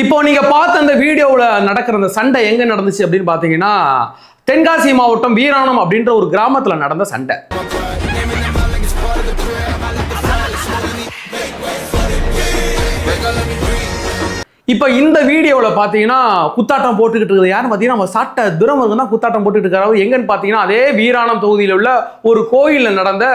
இப்போ நீங்க பார்த்த அந்த வீடியோவில் நடக்கிற அந்த சண்டை எங்க நடந்துச்சு அப்படின்னு பாத்தீங்கன்னா தென்காசி மாவட்டம் வீராணம் அப்படின்ற ஒரு கிராமத்துல நடந்த சண்டை. இப்போ இந்த வீடியோவில் பார்த்தீங்கன்னா குத்தாட்டம் போட்டுக்கிட்டு இருக்குது யாருன்னு பார்த்தீங்கன்னா நம்ம சாட்ட துரமுருகன் தான் குத்தாட்டம் போட்டுக்கிட்டு இருக்காரு. எங்கன்னு பார்த்தீங்கன்னா அதே வீராணம் தொகுதியில் உள்ள ஒரு கோயிலில் நடந்த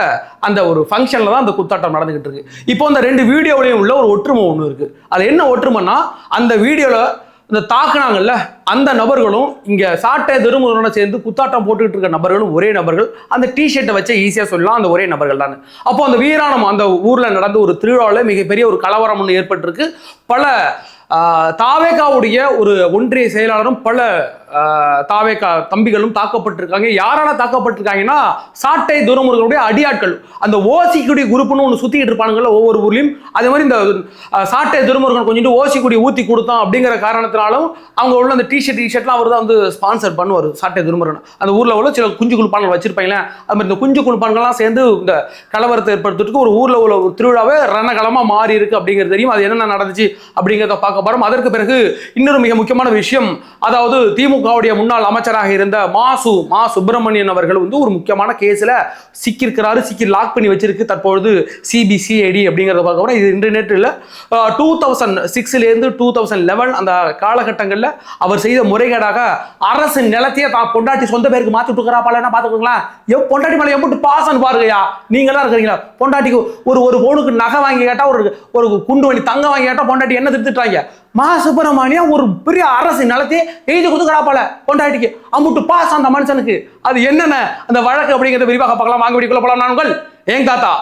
அந்த ஒரு ஃபங்க்ஷனில் தான் அந்த குத்தாட்டம் நடந்துகிட்டு இருக்கு. இப்போ அந்த ரெண்டு வீடியோவிலையும் உள்ள ஒரு ஒற்றுமை ஒன்று இருக்கு. அது என்ன ஒற்றுமைன்னா, அந்த வீடியோவில் இந்த தாக்குனாங்கல்ல அந்த நபர்களும் இங்க சாட்டை திருமுருகனோட சேர்ந்து குத்தாட்டம் போட்டுக்கிட்டு இருக்க நபர்களும் ஒரே நபர்கள். அந்த டிஷர்ட்டை வச்சு ஈஸியா சொல்லலாம் அந்த ஒரே நபர்கள் தான். அப்போ அந்த வீராணம் அந்த ஊர்ல நடந்த ஒரு திருவிழாவில் மிகப்பெரிய ஒரு கலவரம் ஒன்று ஏற்பட்டிருக்கு. பல தாவேகாவுடைய ஒரு ஒன்றிய செயலாளரும் பல தாவேகா தம்பிகளும் தாக்கப்பட்டிருக்காங்க. யாரால தாக்கப்பட்டிருக்காங்கன்னா சாட்டை துரமுருகனுடைய அடியாட்கள். அந்த ஓசிக்குடி குரூப்னு ஒன்று சுத்திக்கிட்டு இருப்பானுங்கல்ல ஒவ்வொரு ஊர்லையும். அதே மாதிரி இந்த சாட்டை துரமுருகன் கொஞ்சம் ஓசிக்குடி ஊத்தி கொடுத்தோம் அப்படிங்கிற காரணத்தினாலும் அவங்க உள்ள அந்த டிஷர்ட்லாம் அவர் தான் வந்து ஸ்பான்சர் பண்ணுவார். சாட்டை துரமுருகன் அந்த ஊர்ல உள்ள சில குஞ்சு குளிப்பான்கள் வச்சிருப்பாங்களே, அது மாதிரி இந்த குஞ்சு குளிப்பான்கள்லாம் சேர்ந்து இந்த கலவரத்தை ஏற்படுத்துறதுக்கு ஒரு ஊர்ல உள்ள ஒரு திருவிழாவே ரணகளமா மாறி இருக்கு அப்படிங்கிறது தெரியும். அது என்னென்ன நடந்துச்சு அப்படிங்கிறத பார்க்க போறோம். அதற்கு பிறகு இன்னொரு மிக முக்கியமான விஷயம், அதாவது திமுகவுடைய முன்னாள் அமைச்சராக இருந்த மா சுப்பிரமணியன் அவர்கள் வந்து ஒரு முக்கியமான கேஸ்ல சிக்கியிருக்கிறாரு. லாக் பண்ணி வச்சிருக்கு தற்பொழுது சிபிசிஐடி அப்படிங்கிறத பார்க்க போறோம். இது இன்டர்நெட்ல 2006 2011 அந்த காலகட்டங்களில் அவர் செய்த முறைகேடாக அரசு நிலத்தையே தான் பொண்டாட்டி சொந்த பேருக்கு மாத்தி விட்டுக்கிறா பாலனா பாத்துக்கோங்களா. பொண்டாட்டி மேல எம்பிட்டு பாசம் பாருங்கயா. நீங்க எல்லாம் இருக்கிறீங்களா, பொண்டாட்டிக்கு ஒரு பொண்ணுக்கு நகை வாங்கி கேட்டா ஒரு குண்டு வண்டி தங்க வாங்கி கேட்டா பொண்டாட்டி என்ன திட்டுறாங்க. மா சுப்பிரமணியம் ஒரு பெரிய அரசு நிலத்தையே எழுதி கொடுத்துக்கிறா போல பொண்டாட்டிக்கு. அம்புட்டு பாஸ் அந்த மனுஷனுக்கு. அது என்னென்ன அந்த வழக்கு அப்படிங்கிறத விரிவாக பார்க்கலாம். வாங்க வீடியோக்குள்ள போலாம். நான் உங்கள் ஏன் தாத்தா.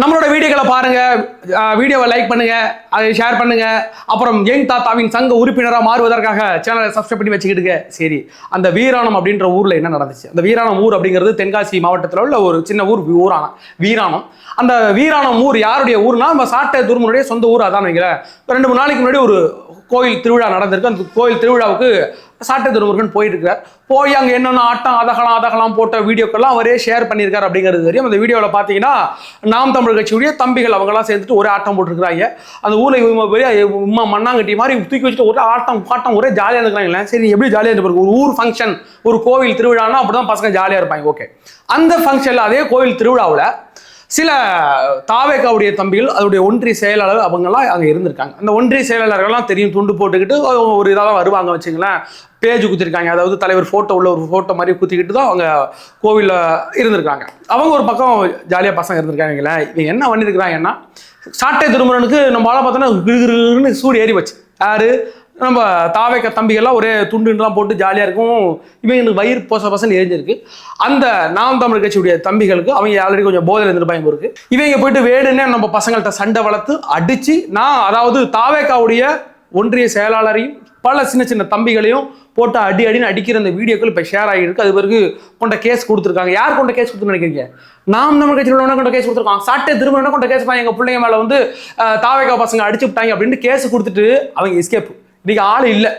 நம்மளோட வீடியோக்களை பாருங்க, வீடியோவை லைக் பண்ணுங்க, அதை ஷேர் பண்ணுங்க. அப்புறம் யங் தாத்தாவின் சங்க உறுப்பினராக மாறுவதற்காக சேனலை சப்ஸ்கிரைப் பண்ணி வச்சுக்கிட்டுங்க. சரி, அந்த வீராணம் அப்படின்ற ஊர்ல என்ன நடந்துச்சு? அந்த வீராணம் ஊர் அப்படிங்கிறது தென்காசி மாவட்டத்தில் உள்ள ஒரு சின்ன ஊர் வீராணம். அந்த வீராணம் ஊர் யாருடைய ஊர்னா நம்ம சாட்டை துருமுனுடைய சொந்த ஊர். அதான் வைங்களேன். 2-3 நாளைக்கு முன்னாடி ஒரு கோயில் திருவிழா நடந்திருக்கு. அந்த கோயில் திருவிழாவுக்கு சாட்டை துரமுருகன் போயிட்டு இருக்கார். போய் அங்கே என்னென்ன ஆட்டம் அதகலாம் போட்ட வீடியோக்கெல்லாம் அவரே ஷேர் பண்ணியிருக்காரு அப்படிங்கிறது தெரியும். அந்த வீடியோவில் பார்த்தீங்கன்னா நாம் தமிழ் கட்சியுடைய தம்பிகள் அவங்கெல்லாம் சேர்ந்துட்டு ஒரே ஆட்டம் போட்டுருக்காங்க. அந்த ஊரில் பெரிய உமா மண்ணாங்கட்டி மாதிரி தூக்கி வச்சுட்டு ஒரே ஆட்டம் ஒரே ஜாலியாக இருக்கிறாங்களே. சரி, எப்படி ஜாலியாக இருந்து ஒரு ஊர் ஃபங்க்ஷன், ஒரு கோவில் திருவிழான்னா அப்படிதான் பசங்க ஜாலியாக இருப்பாங்க. ஓகே, அந்த ஃபங்க்ஷனில் அதே கோவில் திருவிழாவில் சில தாவேகாவுடைய தம்பிகள் அதோடைய ஒன்றிய செயலாளர் அவங்கெல்லாம் அங்கே இருந்திருக்காங்க. அந்த ஒன்றிய செயலாளர்கள்லாம் தெரியும், துண்டு போட்டுக்கிட்டு ஒரு இதெல்லாம் வருவாங்க வச்சுங்களேன். பேஜ் குத்திருக்காங்க, அதாவது தலைவர் ஃபோட்டோ உள்ள ஒரு ஃபோட்டோ மாதிரி குத்திக்கிட்டு தான் அவங்க கோவிலில் இருந்திருக்காங்க. அவங்க ஒரு பக்கம் ஜாலியாக பசங்க இருந்திருக்காங்களே. இவங்க என்ன பண்ணியிருக்கிறாங்கன்னா, சாட்டை திருமுருகனுக்கு நம்ம ஆளை பார்த்தோன்னா கிருகிருன்னு சூடு ஏறி வச்சு யாரு நம்ம தாவேக தம்பிகள்லாம் ஒரே துண்டுலாம் போட்டு ஜாலியாக இருக்கும். இவங்களுக்கு வயிறு பசன்னு எரிஞ்சிருக்கு. அந்த நாம் தமிழ் கட்சியுடைய தம்பிகளுக்கு அவங்க ஆல்ரெடி கொஞ்சம் போதையில் இருந்திருப்பாங்க இருக்கு. இவங்க போயிட்டு வேணுன்னே நம்ம பசங்கள்கிட்ட சண்டை வளர்த்து அடிச்சு, அதாவது தாவேகாவுடைய ஒன்றிய செயலாளரையும் பல சின்ன தம்பிகளையும் போட்டு அடின்னு அடிக்கிற அந்த வீடியோக்கள் இப்போ ஷேர் ஆகிருக்கு. அது பிறகு கொண்ட கேஸ் கொடுத்துருக்காங்க. யார் கொண்ட கேஸ் கொடுத்துன்னு நினைக்கிறீங்க? நாம் தமிழ் கட்சியில் உள்ளவன கொண்ட கேஸ் கொடுத்துருக்காங்க. சாட்டை திரும்ப கொண்ட கேஸ் எங்கள் பிள்ளைங்க மேலே வந்து தாவேகா பசங்க அடிச்சு விட்டாங்க அப்படின்ட்டு கேஸ் கொடுத்துட்டு அவங்க எஸ்கேப். இன்னைக்கு ஆள் இல்லை,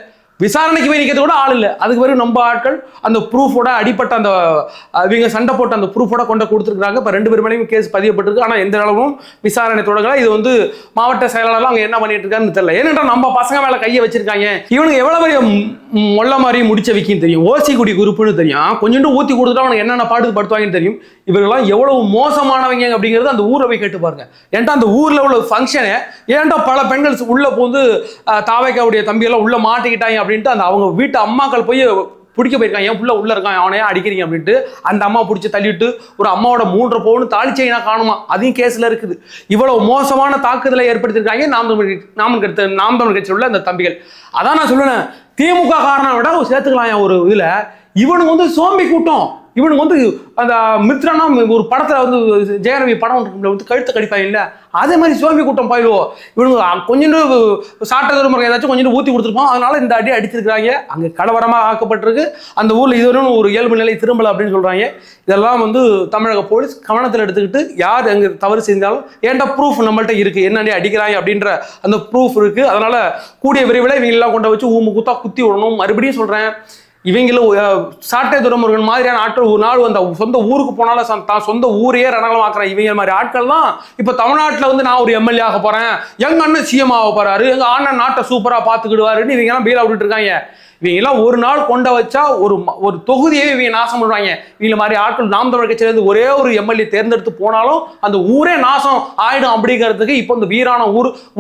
விசாரணைக்கு போய் நிற்கிறது கூட ஆள் இல்லை. அதுக்கு பிறகு நம்ம ஆட்கள் அந்த ப்ரூஃபோட அடிப்பட்ட அந்த இவங்க சண்டை போட்ட அந்த ப்ரூஃபோட கொண்டு கொடுத்துருக்காங்க. இப்போ 2 பேர் மேலேயும் கேஸ் பதியப்பட்டிருக்கு. ஆனால் எந்த அளவும் விசாரணை தொடங்கல. இது வந்து மாவட்ட செயலாளர்லாம் அவங்க என்ன பண்ணிட்டு இருக்கான்னு தெரியல. ஏனென்றால் நம்ம பசங்க மேலே கையை வச்சிருக்காங்க. இவனுக்கு எவ்வளவு பெரிய மொல்ல மாதிரி முடிச்ச வைக்கின்னு தெரியும், ஓசிக்குடி குரூப்னு தெரியும். கொஞ்சோண்டு ஊற்றி கொடுத்துட்டா அவனுக்கு என்னென்ன படுத்துவாங்கன்னு தெரியும். இவர்கள்லாம் எவ்வளவு மோசமானவங்க அப்படிங்கிறது அந்த ஊரை போய் கேட்டு பாருங்க. ஏன்டா அந்த ஊரில் உள்ள ஃபங்க்ஷனு ஏன்டா பல பெண்கள் உள்ள போந்து தாவேகாவுடைய தம்பியெல்லாம் உள்ள மாட்டிக்கிட்டாங்க அப்படின்ட்டு அந்த அவங்க வீட்டு அம்மாக்கள் போய் பிடிக்க போயிருக்காங்க. ஏன் புள்ள உள்ள இருக்கான், அவனையா அடிக்கிறீங்க அப்படின்ட்டு அந்த அம்மா பிடிச்சி தள்ளிவிட்டு ஒரு அம்மாவோட 3 பவுன் தாலி செயினா காணுமா, அதையும் கேஸ்ல இருக்குது. இவ்வளவு மோசமான தாக்குதலை ஏற்படுத்தியிருக்காங்க நாம் தமிழ் கட்சியில் உள்ள அந்த தம்பிகள். அதான் நான் சொல்லுவேன், திமுக காரணம் விட சேர்த்துக்கலாம் ஒரு இதுல. இவனுக்கு வந்து சோம்பி கூட்டம். இவனுக்கு வந்து அந்த மித்ரானா ஒரு படத்துல வந்து ஜெயரவி படம் வந்து கழுத்தை கடிப்பாங்க இல்ல, அதே மாதிரி சோம்பி கூட்டம் போயிடுவோம். இவனுக்கு கொஞ்சோண்டு சாட்டை திருமுறை ஏதாச்சும் கொஞ்சோண்டு ஊற்றி கொடுத்துருப்போம். அதனால இந்த அடி அடிச்சிருக்கிறாங்க. அங்கே கலவரமாக ஆக்கப்பட்டிருக்கு. அந்த ஊரில் இதுவரையும் ஒரு இயல்பு நிலை திரும்பலை அப்படின்னு சொல்றாங்க. இதெல்லாம் வந்து தமிழக போலீஸ் கவனத்தில் எடுத்துக்கிட்டு யார் அங்கே தவறு செஞ்சாலும் ஏன்டா ப்ரூஃப் நம்மள்ட்ட இருக்கு, என்னடி அடிக்கிறாங்க அப்படின்ற அந்த ப்ரூஃப் இருக்கு. அதனால கூடிய விரைவில் இவங்க எல்லாம் கொண்டு வச்சு ஊமு குத்தா குத்தி விடணும். மறுபடியும் சொல்றேன், இவங்களும் சாட்டை துரைமுருகன் மாதிரியான ஆட்கள் ஒரு நாள் அந்த சொந்த ஊருக்கு போனாலும் தான் சொந்த ஊரையே ரணகலமாக்குற இவங்க மாதிரி ஆட்கள் தான் இப்போ தமிழ்நாட்டில் வந்து நான் ஒரு எம்எல்ஏ ஆக போறேன், எங்க அண்ணன் சிஎம் ஆக போறாரு, எங்க அண்ணன் நாட்டை சூப்பரா பார்த்துக்கிடுவாருன்னு இவங்க எல்லாம் பீலா விட்டுட்டு இருக்காங்க. இவங்க எல்லாம் ஒரு நாள் கொண்ட வச்சா ஒரு தொகுதியே இவங்க நாசம் பண்ணுவாங்க. இவங்க மாதிரி ஆட்கள் நாம் தமிழர் கட்சியிலேருந்து ஒரே ஒரு எம்எல்ஏ தேர்ந்தெடுத்து போனாலும் அந்த ஊரே நாசம் ஆயிடும் அப்படிங்கிறதுக்கு இப்போ இந்த வீரான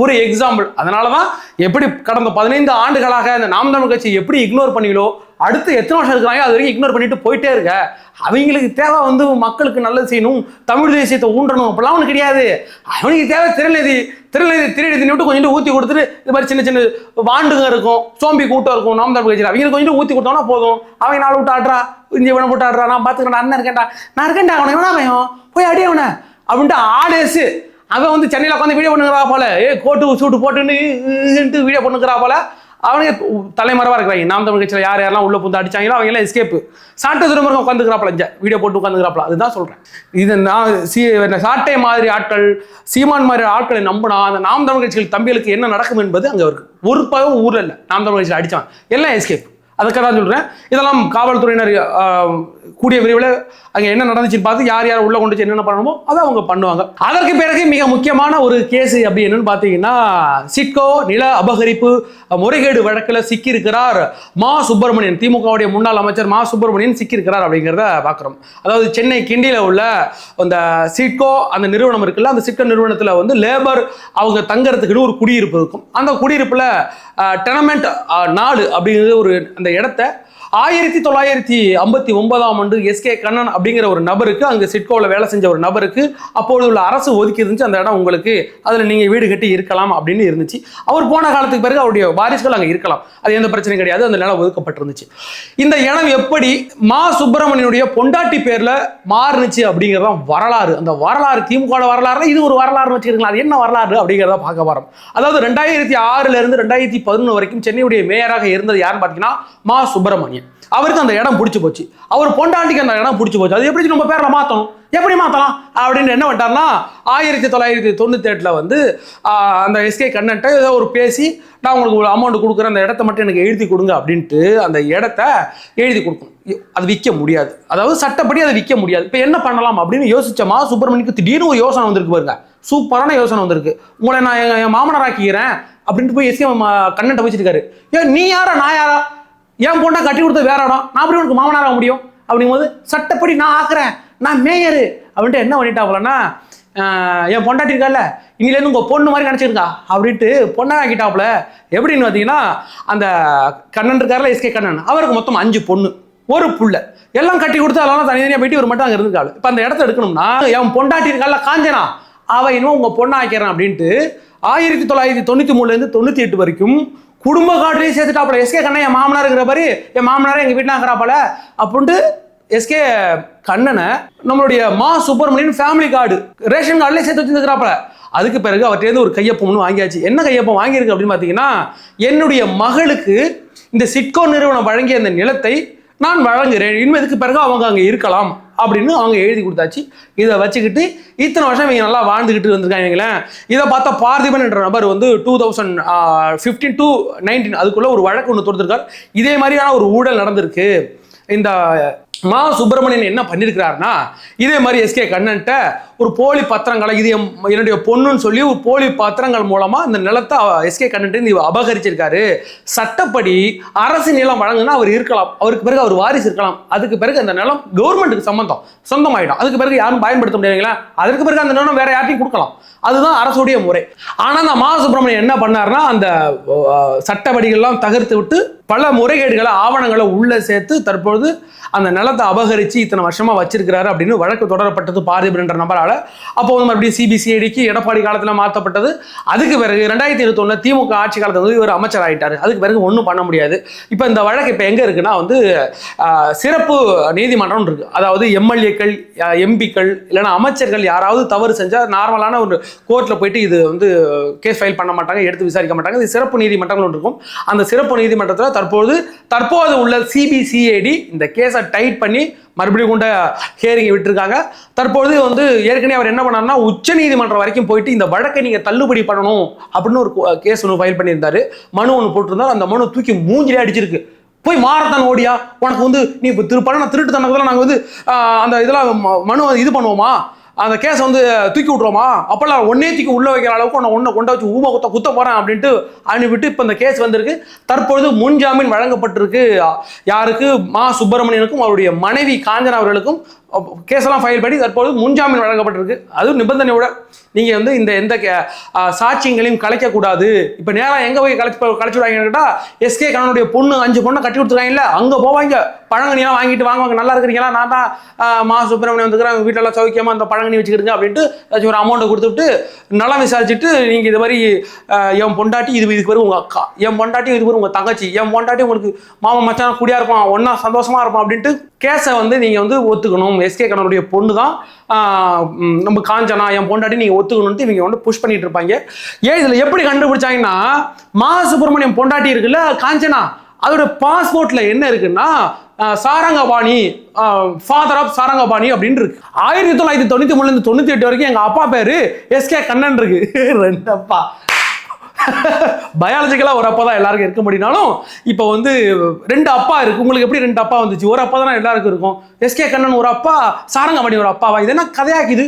ஒரு எக்ஸாம்பிள். அதனாலதான் எப்படி கடந்த 15 ஆண்டுகளாக இந்த நாம் தமிழர் கட்சி எப்படி இக்னோர் பண்ணீங்களோ அடுத்து எத்தனை வருஷம் இருக்கிறாங்க அது வரைக்கும் இக்னோர் பண்ணிட்டு போயிட்டே இருக்க. அவங்களுக்கு தேவை வந்து மக்களுக்கு நல்லது செய்யணும், தமிழ் தேசியத்தை ஊன்றணும், அப்படிலாம் அவனுக்கு கிடையாது. அவனுக்கு தேவை திறநிதி விட்டு கொஞ்சம் ஊற்றி கொடுத்துட்டு இது மாதிரி சின்ன சின்ன வாண்டுங்க இருக்கும், சோம்பி கூட்டம் இருக்கும் நாம் தமிழ் கட்சியில், அவங்களுக்கு கொஞ்சம் ஊற்றி கொடுத்தோம்னா போதும். அவங்க நாள் விட்டு ஆடுறா, இஞ்சி வேணை போட்டு ஆடுறா, நான் பார்த்துக்கிறேன், அண்ணன் இருக்கேன்டா, நான் இருக்கேன்டா, அவனை வேணா பயம் போய் அடி அவனை அப்படின்ட்டு ஆடேசு. அவன் வந்து சென்னையில் உட்காந்து வீடியோ பண்ணுறா போல, கோட்டு சூட்டு போட்டுன்னு வீடியோ பண்ணுறா போல. அவனுக்கு தலைமறைவா இருக்கிறாங்க. நாம் தமிழ் கட்சியில் யாரெல்லாம் உள்ள புந்து அடிச்சாங்களோ அவங்க எல்லாம் எஸ்கேப்பு. சாட்டை துரைமுருகன் உட்காந்துக்கிறாப்ல, வீடியோ போட்டு உட்காந்துக்கிறாப்ல. அதுதான் சொல்றேன். இது நான் சாட்டை மாதிரி ஆட்கள், சீமான் மாதிரி ஆட்களை நம்பினா அந்த நாம் தமிழ் கட்சிகள் தம்பிகளுக்கு என்ன நடக்கும் என்பது அங்கே இருக்கு. ஒரு பதவும் ஊர்ல இல்லை நாம் தமிழ் கட்சியில் அடிச்சான், எல்லாம் எஸ்கேப். அதுக்காக தான் சொல்றேன். இதெல்லாம் காவல்துறையினர் கூடிய விரைவில் அங்கே என்ன நடந்துச்சுன்னு பார்த்து யார் யார் உள்ள கொண்டு என்னென்ன பண்ணணுமோ அதை அவங்க பண்ணுவாங்க. அதற்கு பிறகு மிக முக்கியமான ஒரு கேஸ் அப்படி என்னன்னு பார்த்தீங்கன்னா, சிட்கோ நில அபகரிப்பு முறைகேடு வழக்கில் சிக்கியிருக்கிறார் மா சுப்பிரமணியன். திமுகவுடைய முன்னாள் அமைச்சர் மா சுப்பிரமணியன் சிக்கியிருக்கிறார் அப்படிங்கிறத பார்க்குறோம். அதாவது சென்னை கிண்டியில் உள்ள அந்த சிட்கோ அந்த நிறுவனம் இருக்குல்ல, அந்த சிட்கோ நிறுவனத்தில் வந்து லேபர் அவங்க தங்கறதுக்குன்னு ஒரு குடியிருப்பு இருக்கும். அந்த குடியிருப்பில் டெனமெண்ட் 4 அப்படிங்கிறது ஒரு அந்த இடத்த 1959 எஸ்கே கண்ணன் அப்படிங்கிற ஒரு நபருக்கு, அங்கே சிட்கோவில் வேலை செஞ்ச ஒரு நபருக்கு அப்பொழுது உள்ள அரசு ஒதுக்கி இருந்துச்சு. அந்த இடம் உங்களுக்கு அதில் நீங்கள் வீடு கட்டி இருக்கலாம் அப்படின்னு இருந்துச்சு. அவர் போன காலத்துக்கு பிறகு அவருடைய வாரிசுகள் அங்கே இருக்கலாம், அது எந்த பிரச்சனையும் கிடையாது. அந்த நிலம் ஒதுக்கப்பட்டிருந்துச்சு. இந்த இடம் எப்படி மா சுப்பிரமணியனுடைய பொண்டாட்டி பேரில் மாறுனுச்சு அப்படிங்கிறதான் வரலாறு. அந்த வரலாறு திமுக வரலாறு, இது ஒரு வரலாறுன்னு வச்சுருக்கலாம். அது என்ன வரலாறு அப்படிங்கிறத பார்க்க வரோம். அதாவது 2006 இருந்து 2011 வரைக்கும் சென்னையுடைய மேயராக இருந்தது யாருன்னு பார்த்தீங்கன்னா மா சுப்பிரமணியன். அவருக்கு அந்த இடம் பிடிச்சி போச்சு, அவர் பொண்டாட்டிக்கு அந்த இடம் பிடிச்சி போச்சு. அது எப்படி நம்ம பேர்ல மாற்றணும், எப்படி மாற்றலாம் அப்படின்னு என்ன பண்ணிட்டாருன்னா 1998 வந்து அந்த எஸ்கே கண்ணன்ட்ட ஏதோ ஒரு பேசி, நான் உங்களுக்கு ஒரு அமௌண்ட் கொடுக்குறேன், அந்த இடத்த மட்டும் எனக்கு எழுதி கொடுங்க அப்படின்ட்டு அந்த இடத்த எழுதி கொடுக்கணும். அது விற்க முடியாது, அதாவது சட்டப்படி அதை விற்க முடியாது. இப்போ என்ன பண்ணலாம் அப்படின்னு யோசிச்சமா சுப்பிரமணியனுக்கு திடீர்னு ஒரு யோசனை வந்திருக்கு பாருங்க, சூப்பரான யோசனை வந்திருக்கு. உங்களை நான் என் மாமனார் ஆக்கிக்கிறேன் அப்படின்ட்டு போய் எஸ்கே கண்ணன்ட்ட வச்சிருக்காரு. ஏன் நீ யாரா நான் யாரா, என் பொண்ணா கட்டி கொடுத்த வேற இடம், நான் அப்படி உனக்கு மாமனார் ஆக முடியும் அப்படிங்கும்போது சட்டப்படி நான் ஆக்குறேன், நான் மேயரு அப்படின்ட்டு என்ன பண்ணிட்டாப்புலன்னா, என் பொண்டாட்டி இருக்கால இன்னிலேருந்து உங்கள் பொண்ணு மாதிரி நினச்சிருக்கா அப்படின்ட்டு பொண்ணா ஆக்கிட்டாப்புல. எப்படின்னு பார்த்தீங்கன்னா, அந்த கண்ணன் இருக்காருல எஸ்கே கண்ணன், அவருக்கு மொத்தம் 5 பொண்ணு 1 புள்ள, எல்லாம் கட்டி கொடுத்து அதெல்லாம் தனித்தனியாக போயிட்டு ஒரு மட்டும் அங்கே இருந்துக்காள். இப்போ அந்த இடத்த எடுக்கணும்னா என் பொண்டாட்டி இருக்கால காஞ்சனா, அவள் இன்னும் உங்கள் பொண்ணா ஆக்கிறேன் அப்படின்ட்டு 1993 98 வரைக்கும் குடும்ப கார்டுலேயே சேர்த்துட்டாப்புல. எஸ்கே கண்ணன் என் மாமனார் இருக்கிற மாதிரி என் மாமனாரே எங்கள் வீட்டில் ஆகிறாப்பல அப்படின்ட்டு எஸ்கே கண்ணனை நம்மளுடைய மா சுப்பிரமணியன் ஃபேமிலி கார்டு ரேஷன் கார்டுலேயே சேர்த்து வச்சுருக்கிறாப்பல. அதுக்கு பிறகு அவர்கிட்ட ஒரு கையொப்பம்னு வாங்கியாச்சு. என்ன கையொப்பம் வாங்கியிருக்கு அப்படின்னு பார்த்தீங்கன்னா, என்னுடைய மகளுக்கு இந்த சிட்கோ நிறுவனம் வழங்கிய அந்த நிலத்தை நான் வழங்குகிறேன், இனிமேல் இதுக்கு பிறகு அவங்க அங்கே இருக்கலாம் அப்படின்னு அவங்க எழுதி கொடுத்தாச்சு. இதை வச்சுக்கிட்டு இத்தனை வருஷம் இவங்க நல்லா வாழ்ந்துக்கிட்டு வந்திருக்காங்க. இதை பார்த்தா பார்த்திபன் என்ற நபர் வந்து 2015 to 19 அதுக்குள்ள ஒரு வழக்கு ஒன்று தொடுத்திருக்கார். இதே மாதிரியான ஒரு ஊழல் நடந்திருக்கு. இந்த மா சுப்பிரமணியன் என்ன பண்ணியிருக்கிறாருன்னா, இதே மாதிரி எஸ்கே கண்ணன்ட்ட ஒரு போலி பத்திரங்களை, இது என்னுடைய பொண்ணுன்னு சொல்லி ஒரு போலி பத்திரங்கள் மூலமா இந்த நிலத்தை எஸ்கே கண்ணன்ட்டு அபகரிச்சிருக்காரு. சட்டப்படி அரசு நிலம் வழங்குனா அவர் இருக்கலாம், அவருக்கு பிறகு அவர் வாரிசு இருக்கலாம், அதுக்கு பிறகு அந்த நிலம் கவர்மெண்ட்டுக்கு சொந்தமாயிடும், அதுக்கு பிறகு யாரும் பயன்படுத்த முடியாதுங்களா, அதற்கு பிறகு அந்த நிலம் வேற யார்ட்டையும் கொடுக்கலாம். அதுதான் அரசுடைய முறை. ஆனா அந்த மா சுப்பிரமணியன் என்ன பண்ணாருன்னா, அந்த சட்டப்படிகள்லாம் தகர்த்து விட்டு பல முறைகேடுகளை ஆவணங்களை உள்ள சேர்த்து தற்பொழுது அந்த நிலத்தை அபகரிச்சு இத்தனை வருஷமா வச்சிருக்கிறாரு அப்படின்னு வழக்கு தொடரப்பட்டது பார்த்திபன் என்ற நபரால. அப்போ வந்து மறுபடியும் சிபிசிஐடிக்கு எடப்பாடி காலத்துல மாற்றப்பட்டது. அதுக்கு பிறகு 2021 திமுக ஆட்சி காலத்துல வந்து இவர் அமைச்சர் ஆயிட்டாரு. அதுக்கு பிறகு ஒன்றும் பண்ண முடியாது. இப்போ இந்த வழக்கு இப்போ எங்க இருக்குன்னா வந்து சிறப்பு நீதிமன்றம் இருக்கு. அதாவது எம்எல்ஏக்கள், எம்பிக்கள் இல்லைன்னா அமைச்சர்கள் யாராவது தவறு செஞ்சா நார்மலான ஒரு கோர்ட்ல போயிட்டு இது வந்து கேஸ் ஃபைல் பண்ண மாட்டாங்க, எடுத்து விசாரிக்க மாட்டாங்க. இது சிறப்பு நீதிமன்றங்கள் ஒன்று இருக்கும். அந்த சிறப்பு நீதிமன்றத்தில் தற்போது உள்ள சிபிசிஐடி இந்த கேஸை டைட் பண்ணி மறுபடியும் கொண்ட ஹியரிங் விட்டுருக்காங்க. தற்போது வந்து ஏற்கனவே அவர் என்ன பண்ணாருன்னா, உச்ச நீதிமன்றம் வரைக்கும் போயிட்டு இந்த வழக்கை நீங்க தள்ளுபடி பண்ணணும் அப்படின்னு ஒரு கேஸ் ஒன்று ஃபைல் பண்ணியிருந்தாரு, மனு ஒன்று போட்டிருந்தார். அந்த மனு தூக்கி மூஞ்சிலே அடிச்சிருக்கு. போய் மாரத்தான் ஓடியா, உனக்கு வந்து நீ இப்போ திருட்டு தனக்கெல்லாம் நாங்கள் வந்து அந்த இதெல்லாம் மனு இது பண்ணுவோமா, அந்த கேஸை வந்து தூக்கி விட்ருவோமா, அப்போல்லாம் ஒன்னே தூக்கி உள்ள வைக்கிற அளவுக்கு ஒன்றை கொண்ட வச்சு ஊமை குத்த போகிறேன் அப்படின்ட்டு அனுப்பிவிட்டு இப்போ இந்த கேஸ் வந்திருக்கு. தற்பொழுது முன்ஜாமீன் வழங்கப்பட்டிருக்கு. யாருக்கு? மா சுப்பிரமணியனுக்கும் அவருடைய மனைவி காஞ்சனா அவர்களுக்கும் கேஸெல்லாம் ஃபைல் பண்ணி தற்போது முன்ஜாமீன் வழங்கப்பட்டிருக்கு. அதுவும் நிபந்தனையோட நீங்கள் வந்து இந்த எந்த சாட்சியங்களையும் கலைக்கக்கூடாது. இப்போ நேராக எங்கே போய் கலைச்சுடுவாங்கன்னு கேட்டால், எஸ்கே கண்ணனுடைய பொண்ணு 5 பொண்ணை கட்டி கொடுத்துருக்காங்கல்ல, அங்கே போவாங்க. பழங்கனியெல்லாம் வாங்கிட்டு வாங்குவாங்க. நல்லா இருக்கிறீங்களா, நான் தான் மா சுப்பிரமணியம் வந்துக்கிறேன், வீட்டிலலாம் சௌக்கியமாக அந்த பழங்கனி வச்சுக்கிடுங்க அப்படின்ட்டு ஏதாச்சும் ஒரு அமௌண்ட்டை கொடுத்துட்டு நல்லா விசாரிச்சுட்டு, நீங்கள் இது மாதிரி என் பொண்டாட்டி இதுக்கு வரும் உங்கள் அக்கா, என் பொண்டாட்டி இதுக்கு வரும் உங்கள் தங்கச்சி, என் பொண்டாட்டி உங்களுக்கு மாமா மச்சான் கூடியா இருப்பான், ஒன்றா சந்தோஷமாக இருப்பான் அப்படின்ட்டு கேஸை வந்து நீங்கள் வந்து ஒத்துக்கணும். எஸ்கே கண்ணனுடைய பொண்ணு தான் நம்ம காஞ்சனா, என் பொண்டாட்டி நீங்கள் ஒத்துக்கணும்ட்டு இவங்க வந்து புஷ் பண்ணிட்டு இருப்பாங்க. இதில் எப்படி கண்டுபிடிச்சாங்கன்னா, மா சுப்பிரமணியம் பொண்டாட்டி இருக்குல்ல காஞ்சனா, அதோட பாஸ்போர்ட்ல என்ன இருக்குன்னா சாரங்கபாணி, ஃபாதர் ஆஃப் சாரங்கபாணி அப்படின்னு இருக்கு. 1993 98 வரைக்கும் எங்க அப்பா பேரு எஸ்கே கண்ணன் இருக்கு. 2 அப்பா. பயாலஜிக்கலா ஒரு அப்பா தான் எல்லாருக்கும் இருக்க முடியினாலும் இப்போ வந்து 2 அப்பா இருக்கு. உங்களுக்கு எப்படி 2 அப்பா வந்துச்சு? ஒரு அப்பா தானே எல்லாருக்கும் இருக்கும். எஸ்கே கண்ணன் ஒரு அப்பா, சாரங்கபாணி ஒரு அப்பாவா? இது என்ன கதையாக்குது?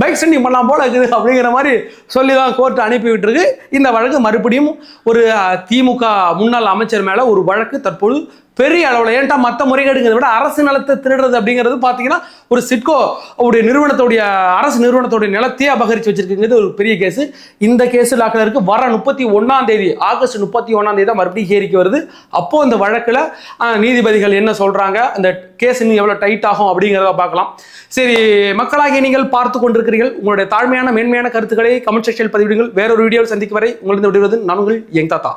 பைக் சென்டிங் பண்ணலாம் போல இருக்குது அப்படிங்கிற மாதிரி சொல்லி தான் கோர்ட் அனுப்பி விட்டுருக்கு. இந்த வழக்கு மறுபடியும் ஒரு திமுக முன்னாள் அமைச்சர் மேல ஒரு வழக்கு தற்போது பெரிய அளவில். ஏன்டா மற்ற முறைகேடுங்கிறத விட அரசு நிலத்தை திருடுறது அப்படிங்கிறது பார்த்தீங்கன்னா ஒரு சிட்கோ உடைய நிறுவனத்துடைய அரசு நிறுவனத்துடைய நிலத்தையே அபகரித்து வச்சிருக்குங்கிறது ஒரு பெரிய கேஸு. இந்த கேஸு லாக்கில் இருக்கு. வர 31ஆம் தேதி, ஆகஸ்ட் 31ஆம் தேதி தான் மறுபடியும் ஹியரிங்க்கு வருது. அப்போ இந்த வழக்கில் நீதிபதிகள் என்ன சொல்றாங்க, அந்த கேஸ் இன்னும் எவ்வளோ டைட் ஆகும் அப்படிங்கிறத பார்க்கலாம். சரி, மக்களாகிய நீங்கள் பார்த்து கொண்டிருக்கிறீர்கள். உங்களுடைய தாழ்மையான மேன்மையான கருத்துக்களை கமெண்ட் செக்ஷனில் பதிவிடுங்கள். வேறொரு வீடியோவில் சந்திக்கும் வரை உங்களிடம் விடுவது நான் உங்கள் யங் தாத்தா.